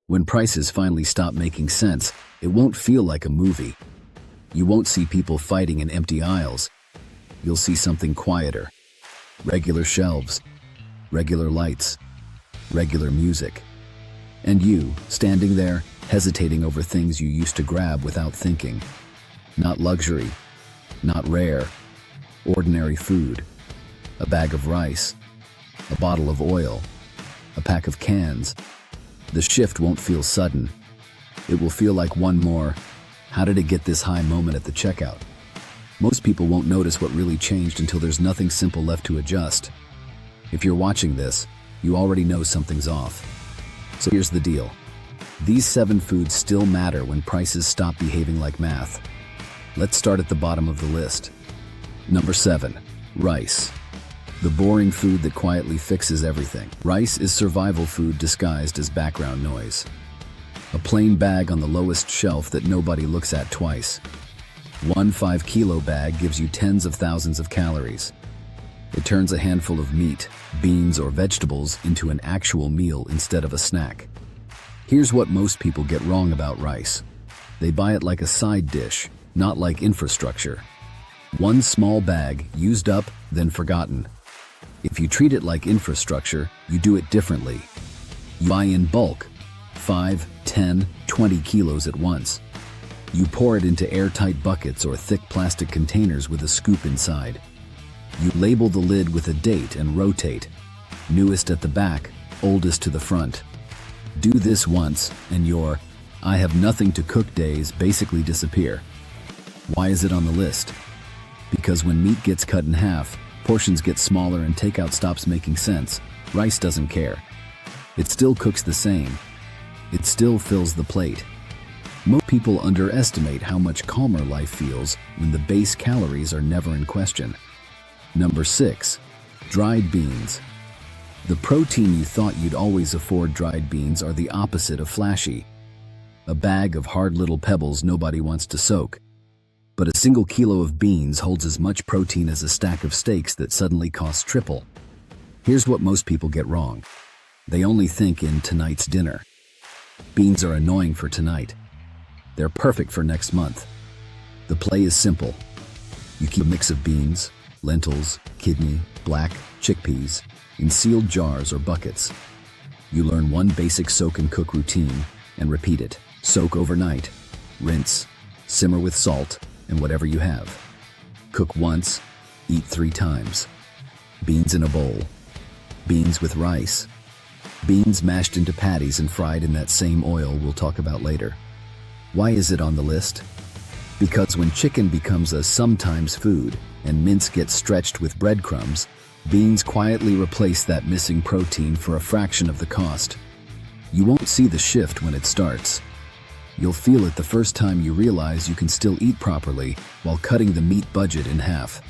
When prices finally stop making sense, it won't feel like a movie. You won't see people fighting in empty aisles. You'll see something quieter. Regular shelves, regular lights, regular music. And you, standing there, hesitating over things you used to grab without thinking. Not luxury, not rare, ordinary food. A bag of rice, a bottle of oil, a pack of cans. The shift won't feel sudden. It will feel like one more, how did it get this high moment at the checkout? Most people won't notice what really changed until there's nothing simple left to adjust. If you're watching this, you already know something's off. So here's the deal. These 7 foods still matter when prices stop behaving like math. Let's start at the bottom of the list. Number 7, rice. The boring food that quietly fixes everything. Rice is survival food disguised as background noise. A plain bag on the lowest shelf that nobody looks at twice. One 5-kilo bag gives you tens of thousands of calories. It turns a handful of meat, beans, or vegetables into an actual meal instead of a snack. Here's what most people get wrong about rice. They buy it like a side dish, not like infrastructure. One small bag, used up, then forgotten. If you treat it like infrastructure, you do it differently. You buy in bulk, 5, 10, 20 kilos at once. You pour it into airtight buckets or thick plastic containers with a scoop inside. You label the lid with a date and rotate. Newest at the back, oldest to the front. Do this once, and your "I have nothing to cook" days basically disappear. Why is it on the list? Because when meat gets cut in half, portions get smaller and takeout stops making sense. Rice doesn't care. It still cooks the same. It still fills the plate. Most people underestimate how much calmer life feels when the base calories are never in question. Number 6, dried beans. The protein you thought you'd always afford. Dried beans are the opposite of flashy. A bag of hard little pebbles nobody wants to soak. But a single kilo of beans holds as much protein as a stack of steaks that suddenly costs triple. Here's what most people get wrong. They only think in tonight's dinner. Beans are annoying for tonight. They're perfect for next month. The play is simple. You keep a mix of beans, lentils, kidney, black, chickpeas, in sealed jars or buckets. You learn one basic soak and cook routine and repeat it. Soak overnight, rinse, simmer with salt, and whatever you have. Cook once, eat 3 times. Beans in a bowl. Beans with rice. Beans mashed into patties and fried in that same oil we'll talk about later. Why is it on the list? Because when chicken becomes a sometimes food and mince gets stretched with breadcrumbs, beans quietly replace that missing protein for a fraction of the cost. You won't see the shift when it starts. You'll feel it the first time you realize you can still eat properly while cutting the meat budget in half.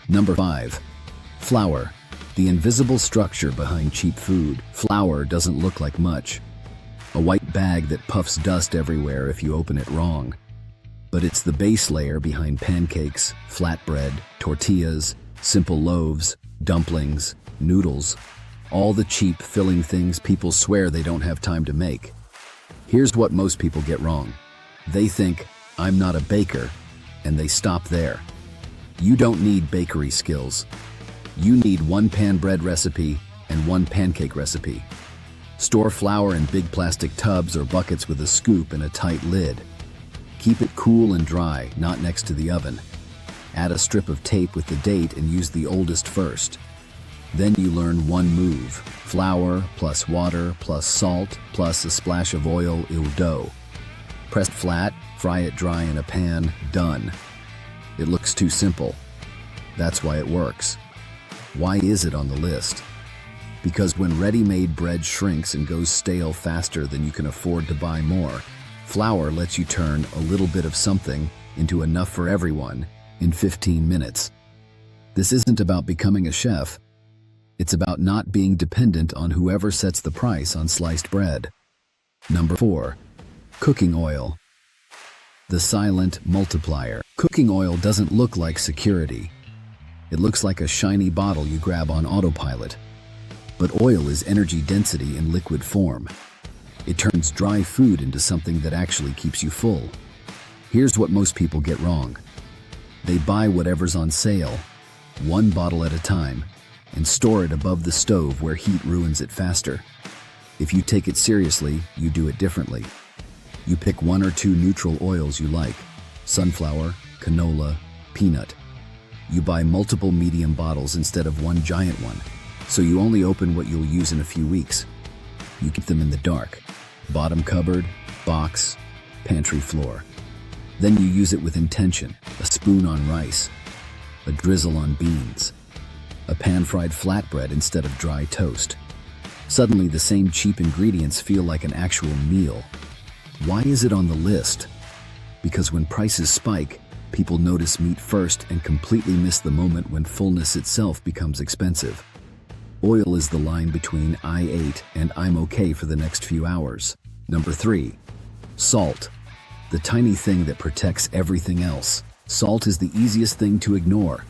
Number 5, flour. The invisible structure behind cheap food. Flour doesn't look like much. A white bag that puffs dust everywhere if you open it wrong. But it's the base layer behind pancakes, flatbread, tortillas, simple loaves, dumplings, noodles, all the cheap filling things people swear they don't have time to make. Here's what most people get wrong. They think, I'm not a baker, and they stop there. You don't need bakery skills. You need one pan bread recipe and one pancake recipe. Store flour in big plastic tubs or buckets with a scoop and a tight lid. Keep it cool and dry, not next to the oven. Add a strip of tape with the date and use the oldest first. Then you learn one move: flour plus water plus salt plus a splash of oil au dough. Press flat, fry it dry in a pan, done. It looks too simple. That's why it works. Why is it on the list? Because when ready-made bread shrinks and goes stale faster than you can afford to buy more, flour lets you turn a little bit of something into enough for everyone in 15 minutes. This isn't about becoming a chef. It's about not being dependent on whoever sets the price on sliced bread. Number 4, cooking oil. The silent multiplier. Cooking oil doesn't look like security. It looks like a shiny bottle you grab on autopilot. But oil is energy density in liquid form. It turns dry food into something that actually keeps you full. Here's what most people get wrong. They buy whatever's on sale, one bottle at a time, and store it above the stove where heat ruins it faster. If you take it seriously, you do it differently. You pick one or two neutral oils you like: sunflower, canola, peanut. You buy multiple medium bottles instead of one giant one, so you only open what you'll use in a few weeks. You keep them in the dark: bottom cupboard, box, pantry floor. Then you use it with intention: a spoon on rice, a drizzle on beans, a pan-fried flatbread instead of dry toast. Suddenly, the same cheap ingredients feel like an actual meal. Why is it on the list? Because when prices spike, people notice meat first and completely miss the moment when fullness itself becomes expensive. Oil is the line between "I ate" and "I'm okay for the next few hours." Number 3. Salt. The tiny thing that protects everything else. Salt is the easiest thing to ignore.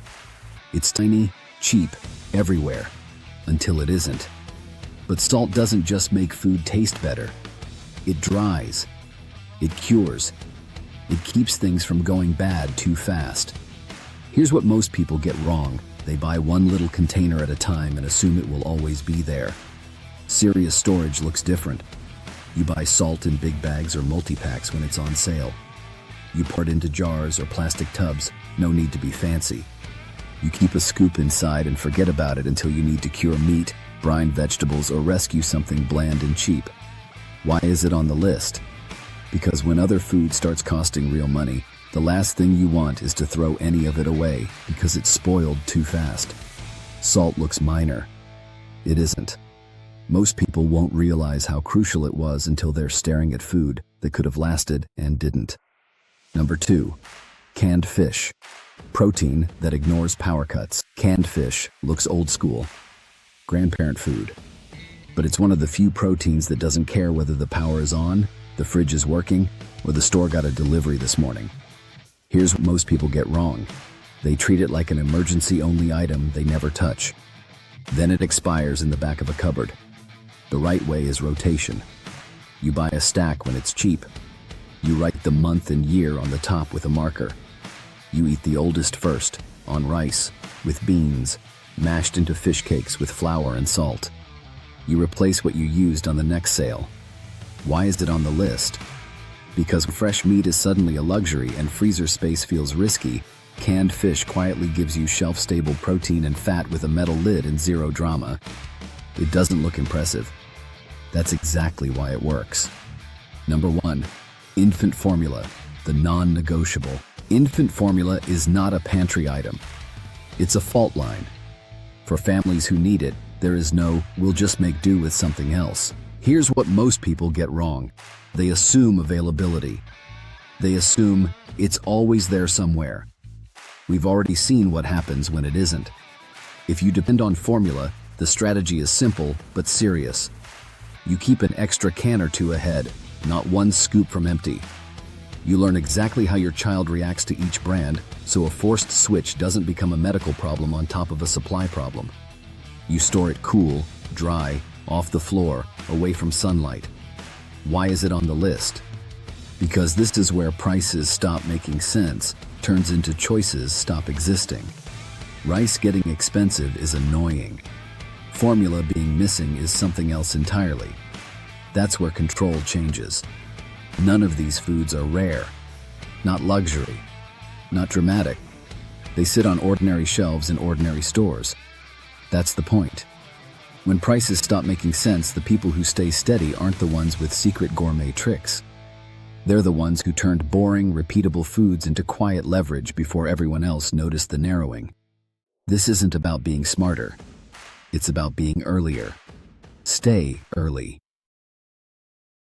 It's tiny, cheap, everywhere, until it isn't. But salt doesn't just make food taste better. It dries. It cures. It keeps things from going bad too fast. Here's what most people get wrong. They buy one little container at a time and assume it will always be there. Serious storage looks different. You buy salt in big bags or multi-packs when it's on sale. You pour it into jars or plastic tubs. No need to be fancy. You keep a scoop inside and forget about it until you need to cure meat, brine vegetables, or rescue something bland and cheap. Why is it on the list? Because when other food starts costing real money, the last thing you want is to throw any of it away because it's spoiled too fast. Salt looks minor. It isn't. Most people won't realize how crucial it was until they're staring at food that could have lasted and didn't. Number 2. Canned fish. Protein that ignores power cuts. Canned fish looks old school. Grandparent food. But it's one of the few proteins that doesn't care whether the power is on, the fridge is working, or the store got a delivery this morning. Here's what most people get wrong. They treat it like an emergency-only item they never touch. Then it expires in the back of a cupboard. The right way is rotation. You buy a stack when it's cheap. You write the month and year on the top with a marker. You eat the oldest first, on rice, with beans, mashed into fish cakes with flour and salt. You replace what you used on the next sale. Why is it on the list? Because fresh meat is suddenly a luxury and freezer space feels risky, canned fish quietly gives you shelf-stable protein and fat with a metal lid and zero drama. It doesn't look impressive. That's exactly why it works. Number 1. Infant formula, the non-negotiable. Infant formula is not a pantry item. It's a fault line. For families who need it, there is no "we'll just make do with something else." Here's what most people get wrong. They assume availability. They assume it's always there somewhere. We've already seen what happens when it isn't. If you depend on formula, the strategy is simple but serious. You keep an extra can or two ahead, not one scoop from empty. You learn exactly how your child reacts to each brand, so a forced switch doesn't become a medical problem on top of a supply problem. You store it cool, dry, off the floor, away from sunlight. Why is it on the list? Because this is where prices stop making sense, turns into choices stop existing. Rice getting expensive is annoying. Formula being missing is something else entirely. That's where control changes. None of these foods are rare, not luxury, not dramatic. They sit on ordinary shelves in ordinary stores. That's the point. When prices stop making sense, the people who stay steady aren't the ones with secret gourmet tricks. They're the ones who turned boring, repeatable foods into quiet leverage before everyone else noticed the narrowing. This isn't about being smarter. It's about being earlier. Stay early.